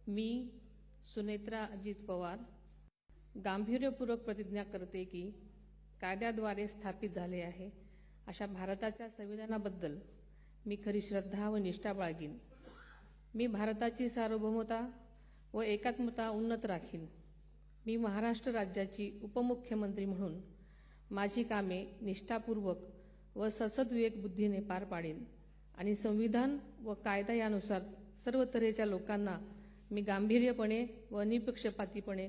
मी सुनेत्रा अजित पवार गांभीर्यपूर्वक प्रतिज्ञा करते की कायद्याद्वारे स्थापित झाले आहे अशा भारताच्या संविधानाबद्दल मी खरी श्रद्धा व निष्ठा बाळगीन। मी भारताची सार्वभौमता व एकात्मता उन्नत राखीन। मी महाराष्ट्र राज्याची उपमुख्यमंत्री म्हणून माझी कामे निष्ठापूर्वक व सद्विवेक बुद्धीने पार पाडेन आणि संविधान व कायदा यानुसार सर्व तऱ्हेच्या लोकांना मी गांभीर्यपणे व निपक्षपातीपणे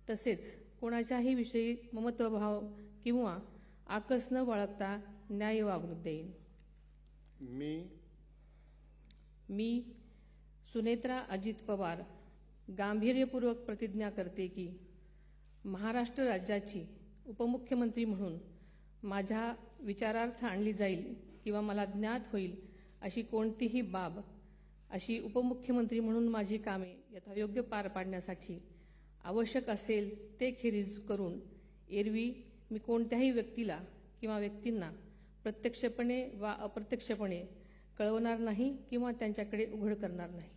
तसेच कोणाच्याही विषयी ममत्वभाव किंवा आकस न बाळगता न्याय वागणूक देईन। मी सुनेत्रा अजित पवार गांभीर्यपूर्वक प्रतिज्ञा करते की महाराष्ट्र राज्याची उपमुख्यमंत्री म्हणून माझ्या विचारार्थ आणली जाईल किंवा मला ज्ञात होईल अशी कोणतीही बाब अशी उपमुख्यमंत्री म्हणून माझी कामे यथायोग्य पार पाडण्यासाठी आवश्यक असेल ते खेरीज करून एरवी मी कोणत्याही व्यक्तीला किंवा व्यक्तींना प्रत्यक्षपणे वा अप्रत्यक्षपणे कळवणार नाही किंवा त्यांच्याकडे उघड करणार नाही।